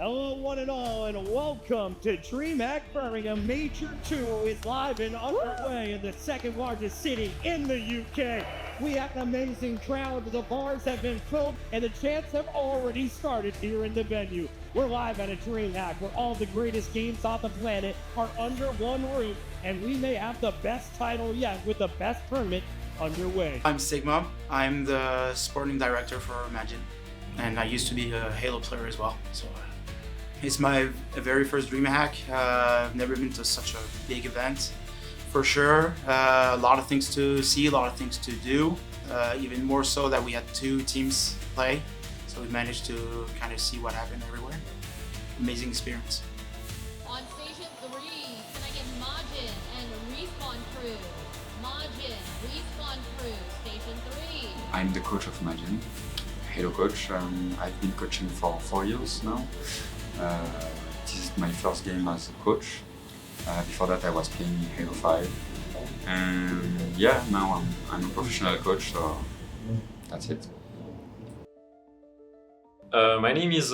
Hello, one and all, and welcome to DreamHack Birmingham. Major 2 is live and underway in the second largest city in the UK. We have an amazing crowd. The bars have been filled, and the chants have already started here in the venue. We're live at a DreamHack where all the greatest games on the planet are under one roof, and we may have the best title yet with the best tournament underway. I'm Sigma. I'm the sporting director for Majin, and I used to be a Halo player as well. So it's my very first DreamHack. I've never been to such a big event, for sure. A lot of things to see, a lot of things to do. Even more so that we had two teams play, so we managed to kind of see what happened everywhere. Amazing experience. On station 3, can I get Majin and Respawn Crew? Majin, Respawn Crew, station 3. I'm the coach of Majin, Halo coach. I've been coaching for 4 years now. This is my first game as a coach. Before that I was playing Halo 5. And yeah, now I'm a professional coach, so that's it. My name is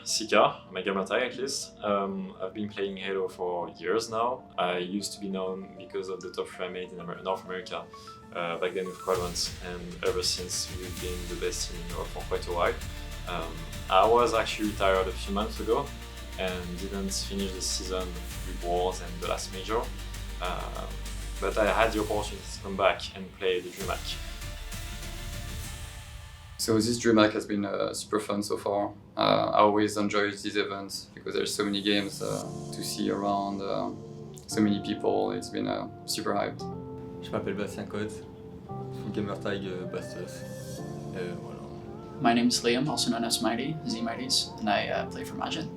Sika, my gamer tag at least. I've been playing Halo for years now. I used to be known because of the top 3 I made in North America, back then with Quadrants, and ever since we've been the best team in Europe for quite a while. I was actually retired a few months ago and didn't finish the season with Wars and the last major, but I had the opportunity to come back and play the DreamHack. So this DreamHack has been super fun so far. I always enjoy these events because there's so many games to see around, so many people. It's been super hyped. Je m'appelle Bastien Cote, full gamer tag Bastos. Voilà. My name is Liam, also known as Mighty, Z-Mighties, and I play for Majin.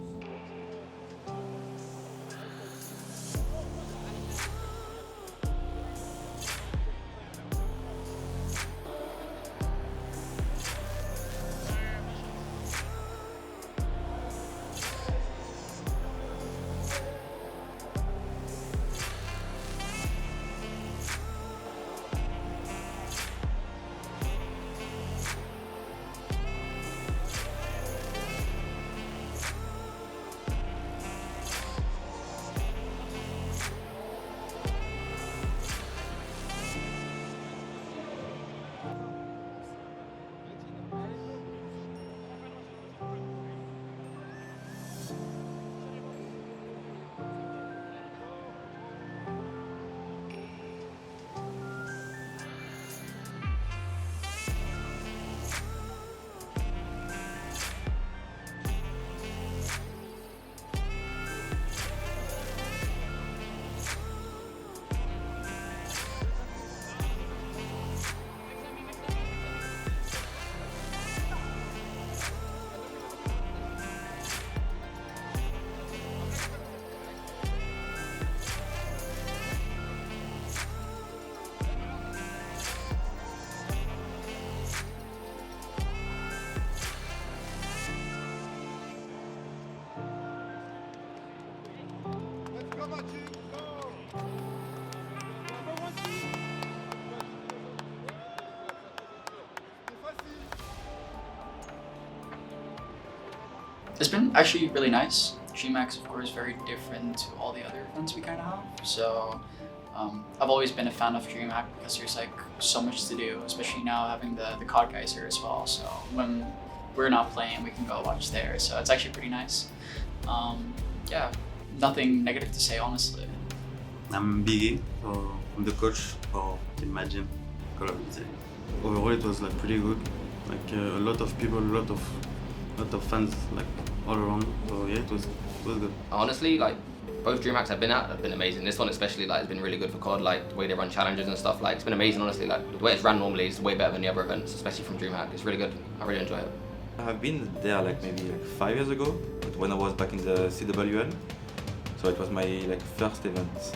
It's been actually really nice. DreamHack's of course very different to all the other events we kind of have. So I've always been a fan of DreamHack because there's like so much to do, especially now having the COD guys here as well. So when we're not playing, we can go watch there. So it's actually pretty nice. Yeah, nothing negative to say honestly. I'm Biggie, so I'm the coach for Team Majin Club. Overall, it was like pretty good. Like a lot of people, a lot of fans, like all around. So yeah, it was good. Honestly, like both DreamHacks I've been at have been amazing. This one especially like has been really good for COD. Like the way they run challenges and stuff. Like it's been amazing. Honestly, like the way it's run normally is way better than the other events, especially from DreamHack. It's really good. I really enjoy it. I've been there like maybe 5 years ago, but when I was back in the CWL. So it was my first event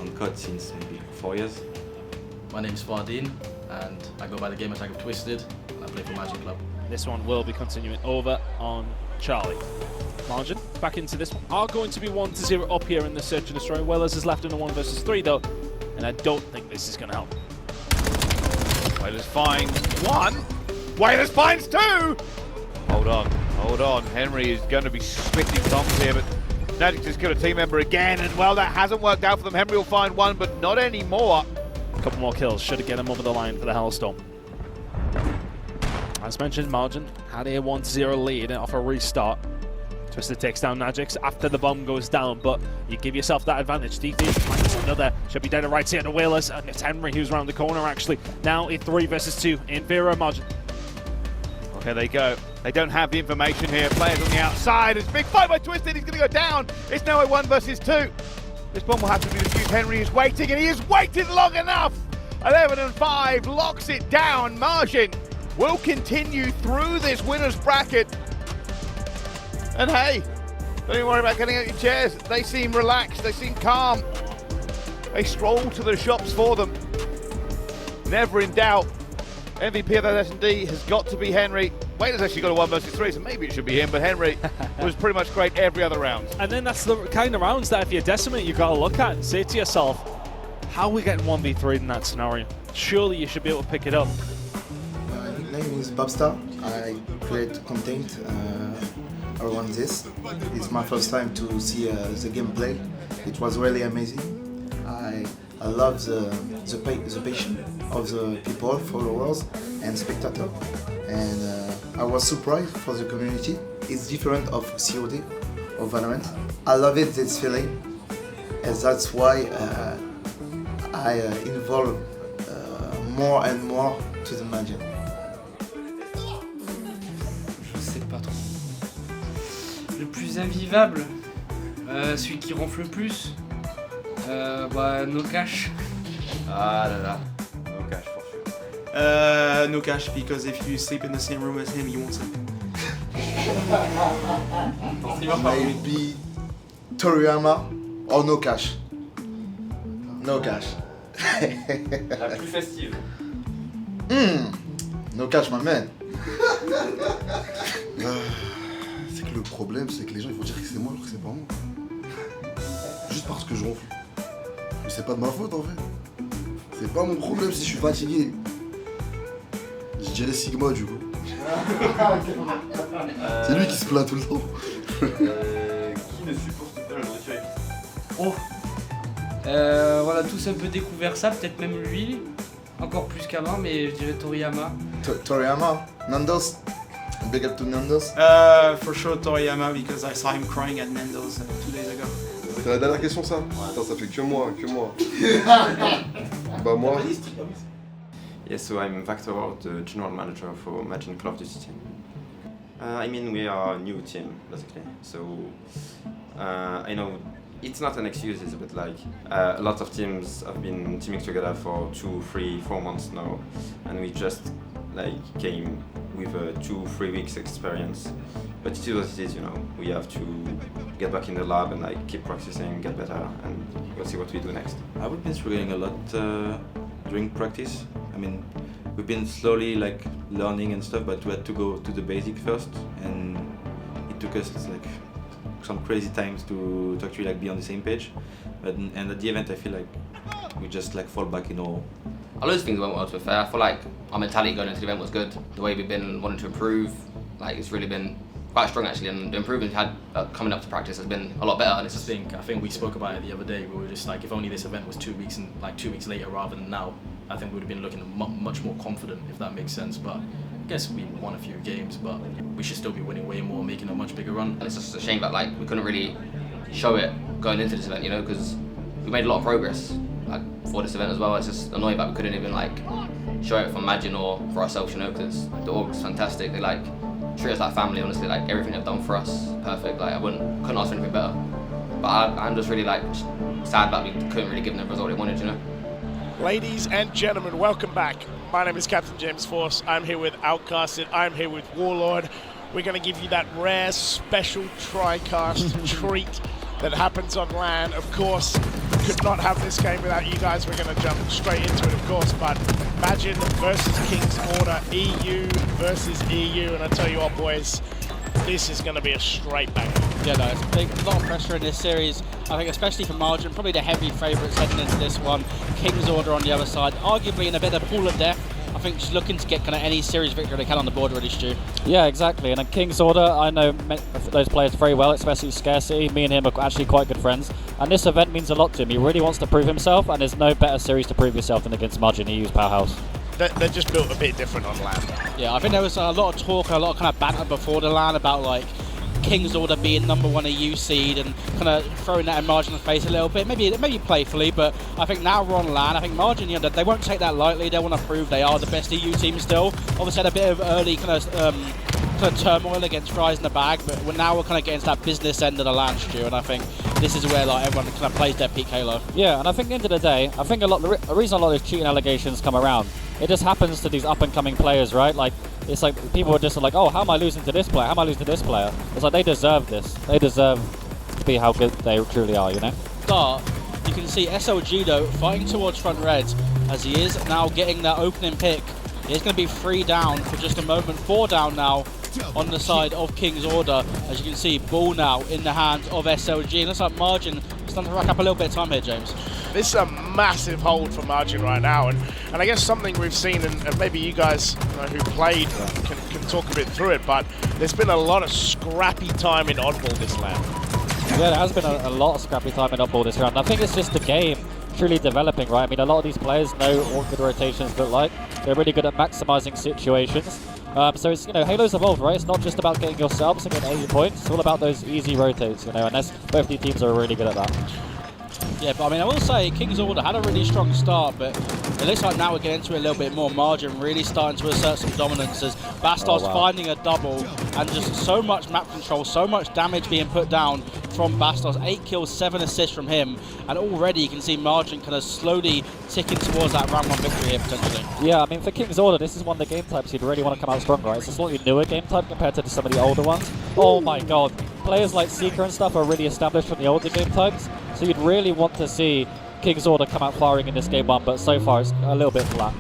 on COD since maybe 4 years. My name's Fardeen and I go by the gamer tag of Twisted and I play for Majin Club. This one will be continuing over on Charlie. Margin back into this one. Are going to be 1-0 up here in the search and destroy. Wellers is left in a 1 versus 3 though, and I don't think this is going to help. Whalers finds 1. Whalers finds 2. Hold on. Hold on, Henry is going to be spitting bombs here, but Fnatic just got a team member again, and well, that hasn't worked out for them. Henry will find one, but not anymore. A couple more kills should get him over the line for the Hellstorm. As mentioned, Margin had a 1-0 lead off a restart. Twisted takes down Najix after the bomb goes down, but you give yourself that advantage. DT finds another, should be dead to right here to Whalers, and it's Henry who's around the corner actually. Now a 3 versus 2 in favor of Margin. Okay, they go. They don't have the information here. Players on the outside. It's a big fight by Twisted. He's going to go down. It's now a 1 versus 2. This bomb will have to be defused. Henry is waiting, and he has waited long enough. 11 and 5 locks it down. Margin will continue through this winner's bracket. And hey, don't even worry about getting out your chairs. They seem relaxed. They seem calm. They stroll to the shops for them. Never in doubt. MVP of that S&D has got to be Henry. Whalers actually got a 1 versus 3, so maybe it should be him, but Henry was pretty much great every other round. And then that's the kind of rounds that if you decimate, you've got to look at and say to yourself, how are we getting 1v3 in that scenario? Surely you should be able to pick it up. My nickname is Bobstar. I create content around this. It's my first time to see the gameplay. It was really amazing. I love the passion of the people, followers and spectators. And I was surprised for the community. It's different of COD, of Valorant. I love it, this feeling. And that's why I involve more and more to the Majin. Je sais pas trop. Le plus invivable, celui qui ronfle le plus, no cash. Ah là là, no cash for sure. No cash, because if you sleep in the same room as him, you won't sleep. Maybe Toriyama or no cash. No cash. La plus festive. No cash, my man. C'est que le problème, c'est que les gens ils vont dire que c'est moi alors que c'est pas moi. Juste parce que je ronfle. Mais c'est pas de ma faute en fait. C'est pas mon problème si je suis fatigué. Je dirais Sigma du coup. C'est lui qui se plaint tout le temps. Qui ne supporte pas la nourriture épicée? Oh. Voilà, tous un peu découvert ça, peut-être même lui, encore plus qu'avant, mais je dirais Toriyama. Toriyama, Nando's. Big up to Nando's. For sure Toriyama, because I saw him crying at Nando's 2 days ago. C'est la dernière question ça? Attends, ça fait que moi. Bah moi. Yes, so I'm Vactor, the general manager for Majin Club this team. I mean, we are a new team, basically. So, I know it's not an excuse, but like a lot of teams have been teaming together for 2, 3, 4 months now, and we just like came with a 2-3 weeks experience. But it is what it is, you know. We have to get back in the lab and like keep practicing, get better, and we'll see what we do next. I've been struggling a lot during practice. I mean, we've been slowly like learning and stuff, but we had to go to the basic first, and it took us like some crazy times to actually like be on the same page. And at the event, I feel like we just like fall back, you know. A lot of things went well, to be fair. I feel like our mentality going into the event was good. The way we've been wanting to improve, like it's really been quite strong actually, and the improvement we had coming up to practice has been a lot better. And it's just, I think we spoke about it the other day. We were just like, if only this event was 2 weeks and like 2 weeks later rather than now, I think we would have been looking much more confident, if that makes sense. But I guess we won a few games, but we should still be winning way more, making a much bigger run. and it's just a shame that like we couldn't really show it going into this event, you know, because we made a lot of progress like for this event as well. It's just annoying that we couldn't even like show it for Majin or for ourselves, you know, because the org's fantastic. They like treat us like family, honestly. Like everything they've done for us, perfect. Like couldn't ask for anything better. But I'm just really like sad that we couldn't really give them the result they wanted, you know. Ladies and gentlemen, welcome back. My name is Captain James Force. I'm here with Outcasted. I'm here with Warlord. We're going to give you that rare special TriCast treat that happens on LAN. Of course, could not have this game without you guys. We're going to jump straight into it, of course, but Majin versus King's Order, EU versus EU, and I tell you what, boys, this is going to be a straight banger. Yeah, no, it's a lot of pressure in this series. I think especially for Margin, probably the heavy favourites heading into this one. King's Order on the other side, arguably in a bit of pool of death. I think just looking to get kind of any series victory they can on the board, really, Stu. Yeah, exactly. And then King's Order, I know those players very well, especially Scarcity. Me and him are actually quite good friends. And this event means a lot to him. He really wants to prove himself, and there's no better series to prove yourself than against Majin. He used Powerhouse. They're just built a bit different on LAN. Yeah, I think there was a lot of talk, a lot of kind of banter before the LAN about like King's Order being #1 EU seed and kind of throwing that in Margin's face a little bit, maybe playfully, but I think now we're on LAN. I think Margin, you know, they won't take that lightly. They want to prove they are the best EU team still. Obviously had a bit of early kind of turmoil against Fries in the bag, but now we're kind of getting to that business end of the LAN, Stu, and I think this is where like everyone kind of plays their peak Halo. Yeah, and I think at the end of the day, I think the reason a lot of these cheating allegations come around, it just happens to these up-and-coming players, right? Like, it's like people are just like, oh, how am I losing to this player? How am I losing to this player? It's like they deserve this. They deserve to be how good they truly are, you know? Start, you can see SLG though fighting towards front reds as he is now getting that opening pick. He's going to be 3 down for just a moment, 4 down now on the side of King's Order. As you can see, ball now in the hands of SLG. And looks like Margin starting to rack up a little bit of time here, James. This is a massive hold for Margin right now, and I guess something we've seen, and maybe you guys who played can talk a bit through it, but there's been a lot of scrappy time in oddball this round. Yeah, there has been a lot of scrappy time in oddball this round. I think it's just the game truly developing, right? I mean, a lot of these players know what good rotations look like. They're really good at maximizing situations. So it's, you know, Halo's evolved, right? It's not just about getting your subs and getting 80 points. It's all about those easy rotates, you know, and both these teams are really good at that. Yeah, but I mean, I will say King's Order had a really strong start, but it looks like now we're getting into it a little bit more. Margin really starting to assert some dominance as Bastos finding a double, and just so much map control, so much damage being put down from Bastos. 8 kills, 7 assists from him, and already you can see Margin kind of slowly ticking towards that round 1 victory here potentially. Yeah, I mean, for King's Order, this is one of the game types you'd really want to come out strong, right? It's a slightly newer game type compared to some of the older ones. Oh my god, players like Seeker and stuff are really established from the older game types, so you'd really want to see King's Order come out firing in this game 1, but so far it's a little bit flat.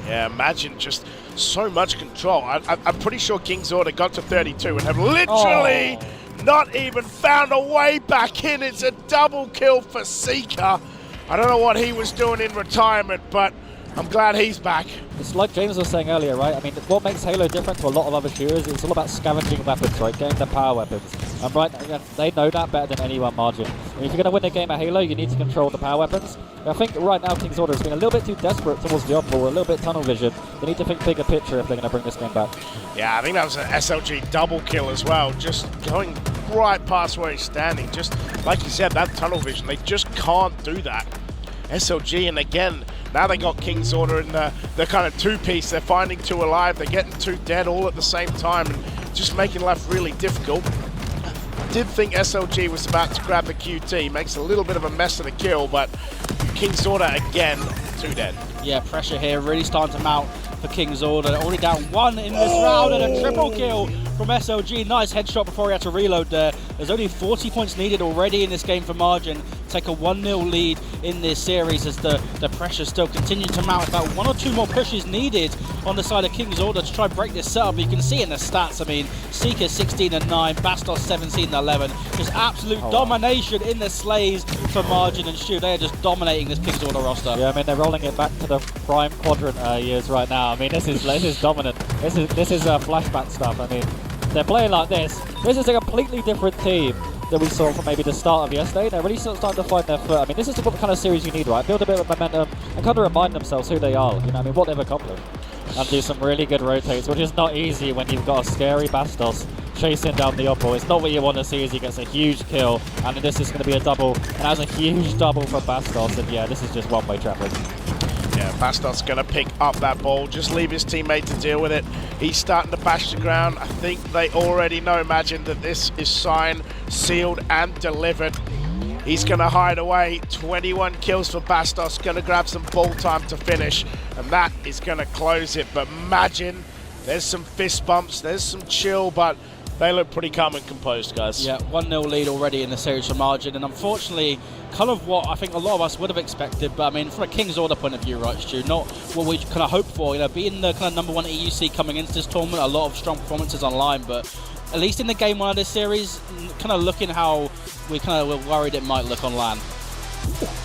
Yeah, imagine just so much control. I'm pretty sure King's Order got to 32 and have literally not even found a way back in. It's a double kill for Seeker. I don't know what he was doing in retirement, but I'm glad he's back. It's like James was saying earlier, right? I mean, what makes Halo different to a lot of other shooters, it's all about scavenging weapons, right? Getting the power weapons. And right, they know that better than anyone, Margin. And if you're going to win a game at Halo, you need to control the power weapons. And I think right now King's Order has been a little bit too desperate towards the oddball, a little bit tunnel vision. They need to think bigger picture if they're going to bring this game back. Yeah, I think that was an SLG double kill as well. Just going right past where he's standing. Just like you said, that tunnel vision, they just can't do that. SLG, and again, now they got King's Order in the kind of 2-piece. They're finding 2 alive, they're getting 2 dead all at the same time, and just making life really difficult. I did think SLG was about to grab the QT, makes a little bit of a mess of the kill, but King's Order again, 2 dead. Yeah, pressure here really starting to mount for King's Order. They're already down 1 in this round, and a triple kill from SLG. Nice headshot before he had to reload there. There's only 40 points needed already in this game for Margin. Take a 1-0 lead in this series as the pressure still continues to mount. About 1 or 2 more pushes needed on the side of King's Order to try and break this setup. You can see in the stats, I mean, Seeker 16 and 9, Bastos 17 and 11. Just absolute domination in the slays for Margin and Stu. They are just dominating this King's Order roster. Yeah, I mean, they're rolling it back to the prime quadrant years right now. I mean, this is dominant. This is flashback stuff. I mean, they're playing like this. This is a completely different team that we saw from maybe the start of yesterday. They're really starting to find their foot. I mean, this is the kind of series you need, right? Build a bit of momentum and kind of remind themselves who they are, you know, I mean, what they've accomplished. And do some really good rotates, which is not easy when you've got a scary Bastos chasing down the oppo. It's not what you want to see as he gets a huge kill, and this is going to be a double, and that's a huge double from Bastos, and yeah, this is just one-way traffic. Yeah, Bastos going to pick up that ball, just leave his teammate to deal with it. He's starting to bash the ground. I think they already know, imagine, that this is signed, sealed, and delivered. He's going to hide away. 21 kills for Bastos, going to grab some ball time to finish, and that is going to close it. But imagine, there's some fist bumps, there's some chill, but they look pretty calm and composed, guys. Yeah, 1-0 lead already in the series for Margin, and unfortunately, kind of what I think a lot of us would have expected, but I mean, from a King's Order point of view, right, Stu, not what we kind of hoped for, you know, being the kind of #1 EUC coming into this tournament, a lot of strong performances online, but at least in the game 1 of this series, kind of looking how we kind of were worried it might look on LAN.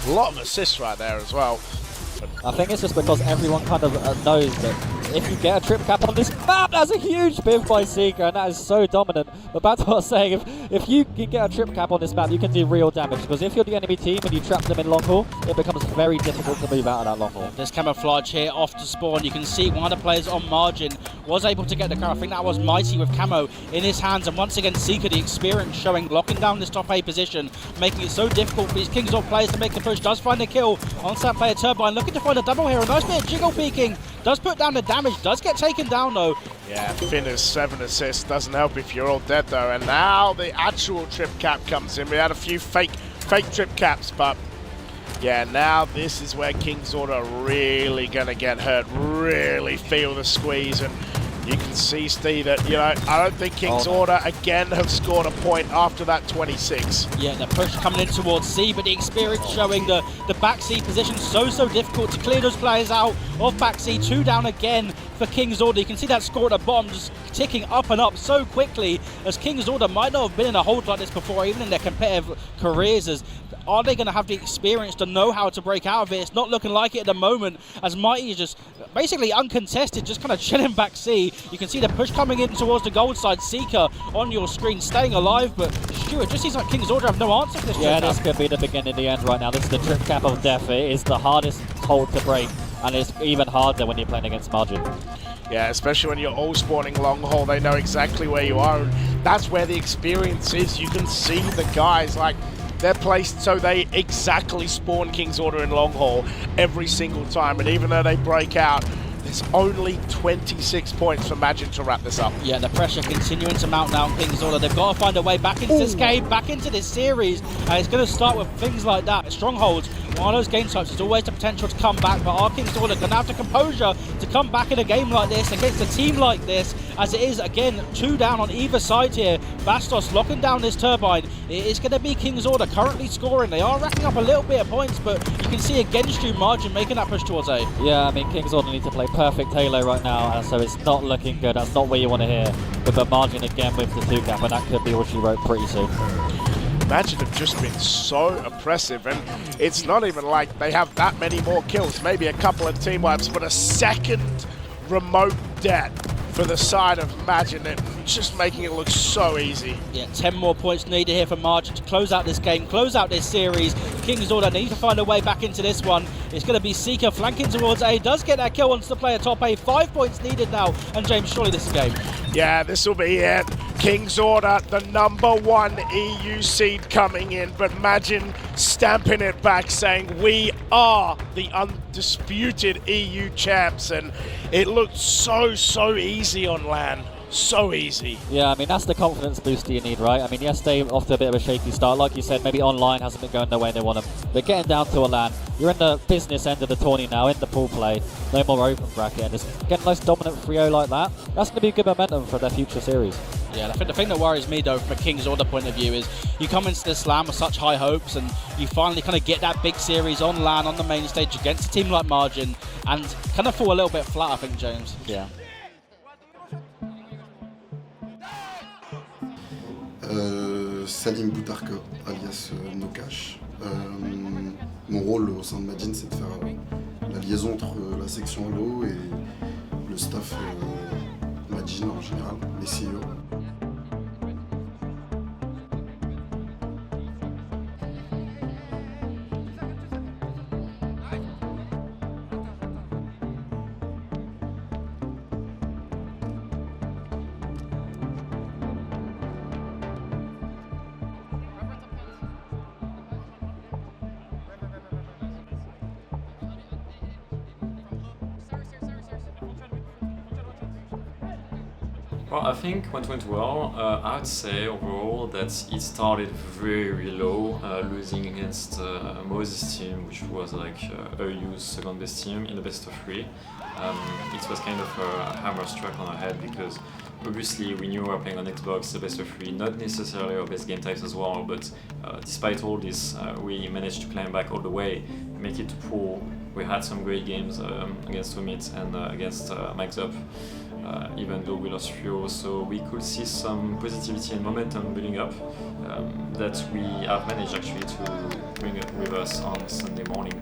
A lot of assists right there as well. happen. I think it's just because everyone kind of knows that if you get a trip cap on this map, that's a huge biff by Seeker, and that is so dominant. But back to what I was saying, if you get a trip cap on this map, you can do real damage, because if you're the enemy team and you trap them in long haul, it becomes very difficult to move out of that long haul. There's camouflage here off to spawn. You can see one of the players on margin was able to get the car. I think that was Mighty with camo in his hands, and once again Seeker, the experience showing, locking down this top A position, making it so difficult for these Kings of players to make the push. Does find a kill on that player Turbine, looking to find a double here. A nice bit of jiggle peeking, does put down the damage, does get taken down though. Yeah, Finner's 7 assists doesn't help if you're all dead though, and now the actual trip cap comes in. We had a few fake trip caps, but yeah, now this is where King's Order are really gonna get hurt, really feel the squeeze, and you can see, Steve, that, you know, I don't think King's Order again have scored a point after that 26. Yeah, the push coming in towards C, but the experience showing the back C position so difficult to clear those players out of back C. 2 down again for King's Order. You can see that score at the bottom just ticking up and up so quickly, as King's Order might not have been in a hold like this before, even in their competitive careers. As are they going to have the experience to know how to break out of it? It's not looking like it at the moment, as Mighty is just basically uncontested, just kind of chilling back C. You can see the push coming in towards the gold side. Seeker on your screen staying alive, but Stuart, just seems like King's Order have no answer for this. Yeah, this could be the beginning of the end right now. This is the trip cap of death. It is the hardest hold to break, and it's even harder when you're playing against Margin. Yeah, especially when you're all spawning long haul, they know exactly where you are, and that's where the experience is. You can see the guys, like, they're placed so they exactly spawn King's Order in long haul every single time, and even though they break out, there's only 26 points for Majin to wrap this up. Yeah, the pressure continuing to mount now on King's Order. They've got to find a way back into this game, back into this series, and it's going to start with things like that. Strongholds, one of those game types, there's always the potential to come back, but our King's Order going to have the composure to come back in a game like this, against a team like this, as it is, again, 2 down on either side here. Bastos locking down this Turbine. It is going to be King's Order currently scoring. They are racking up a little bit of points, but you can see again Stu Margin making that push towards A. Yeah, I mean, King's Order need to play perfect Halo right now, and so it's not looking good. That's not what you want to hear. But Margin again with the 2 cap, and that could be what she wrote pretty soon. Majin have just been so oppressive, and it's not even like they have that many more kills, maybe a couple of team wipes, but a second remote death for the side of Majin, it just making it look so easy. Yeah, 10 more points needed here for Margin to close out this game, close out this series. King's Order need to find a way back into this one. It's going to be Seeker flanking towards A, does get that kill onto the player top A. 5 points needed now, and James, surely this is a game. Yeah, this will be it. King's Order, the #1 EU seed coming in, but Majin stamping it back, saying we are the undisputed EU champs, and it looked so easy on LAN. So easy. Yeah, I mean, that's the confidence booster you need, right? I mean, yes, they're off to a bit of a shaky start. Like you said, maybe online hasn't been going the way they want them. But getting down to a LAN, you're in the business end of the tourney now, in the pool play. No more open bracket. And just getting a nice dominant trio like that, that's going to be good momentum for their future series. Yeah, I think the thing that worries me, though, from a King's Order point of view, is you come into this LAN with such high hopes, and you finally kind of get that big series on LAN, on the main stage, against a team like Margin, and kind of fall a little bit flat, I think, James. Yeah. Salim Boutarka, alias Nokash. Mon rôle au sein de Majin, c'est de faire la liaison entre la section Halo et le staff Majin en général, les CEO. Well, I think what went well, I would say overall that it started very low, losing against Moses' team, which was like AU's second best team in the best of 3. It was kind of a hammer struck on our head because obviously we knew we were playing on Xbox, the best of 3, not necessarily our best game types as well, but despite all this, we managed to climb back all the way, make it to pool. We had some great games against Umit and against Max Up. Even though we lost fuel, so we could see some positivity and momentum building up that we have managed actually to bring it with us on Sunday morning.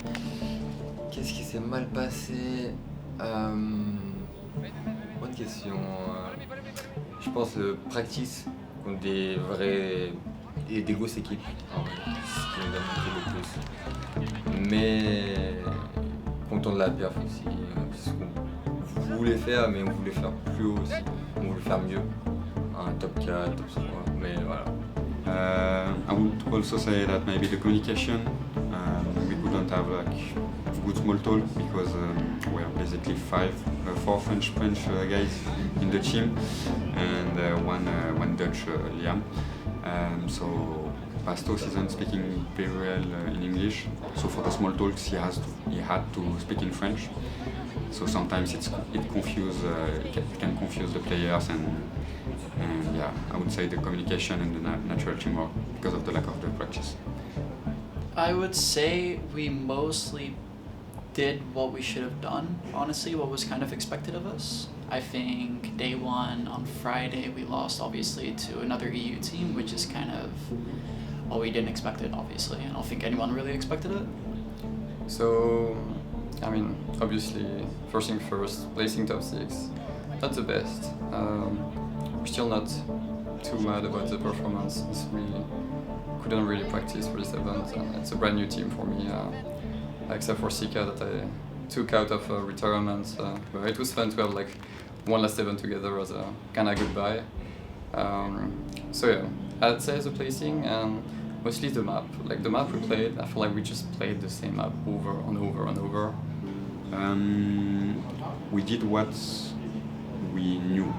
Qu'est-ce qui s'est mal passé? Bonne question. Je pense le practice contre des vraies et des grosses équipes. En vrai, c'est ce qui nous a manqué le plus. Mais content de la perf aussi. C'est ce qu'on voulait faire, mais on voulait faire plus haut aussi. On voulait faire mieux. Un top 4, top 3. Mais voilà. I would also say that maybe the communication, we couldn't have like good small talk because we are basically four French guys in the team and one Dutch Liam. So Pastos isn't speaking very well in English, so for the small talks he had to speak in French. So sometimes it can confuse the players and yeah, I would say the communication and the natural teamwork because of the lack of the practice. I would say we mostly did what we should have done, honestly, what was kind of expected of us. I think day one on Friday we lost obviously to another EU team, which is kind of, well, we didn't expect it obviously. I don't think anyone really expected it. So, I mean, obviously, first thing first, placing top 6, not the best. We're still not too mad about the performance since we couldn't really practice for this event, and it's a brand new team for me, except for Sika that I took out of retirement. But it was fun to have like one last event together as a kind of goodbye. So yeah, I'd say the placing and mostly the map. Like the map we played, I feel like we just played the same map over and over and over. We did what we knew,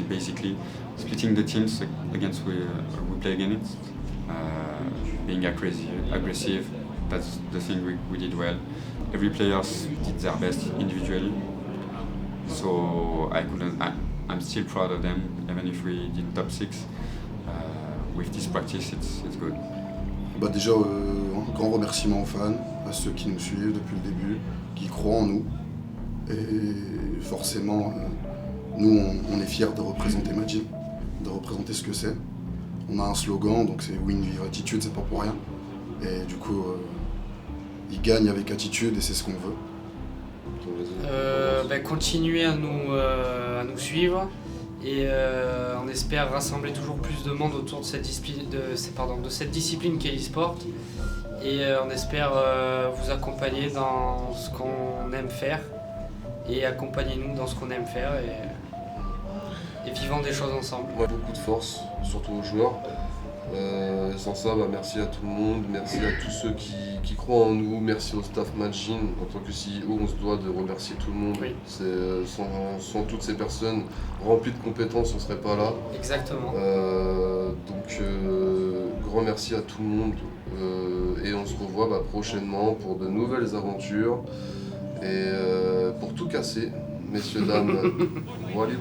basically splitting the teams against we play against, being aggressive. That's the thing we did well. Every player did their best individually, so I'm still proud of them, even if we did top 6. With this practice, it's good. Bah déjà, un grand remerciement aux fans, à ceux qui nous suivent depuis le début, qui croient en nous. Et forcément, nous, on est fiers de représenter Majin, de représenter ce que c'est. On a un slogan, donc c'est Win with Attitude, c'est pas pour rien. Et du coup, ils gagnent avec attitude et c'est ce qu'on veut. Continuer à nous suivre et on espère rassembler toujours plus de monde autour de cette discipline qu'est l'e-sport et on espère vous accompagner dans ce qu'on aime faire et accompagnez-nous dans ce qu'on aime faire et vivons des choses ensemble. Beaucoup de force, surtout aux joueurs. Sans ça, merci à tout le monde, merci à tous ceux qui croient en nous, merci au staff Majin. En tant que CEO, on se doit de remercier tout le monde. Oui. Sans toutes ces personnes remplies de compétences, on ne serait pas là. Exactement. Donc, grand merci à tout le monde et on se revoit prochainement pour de nouvelles aventures et pour tout casser, messieurs, dames. Voilà.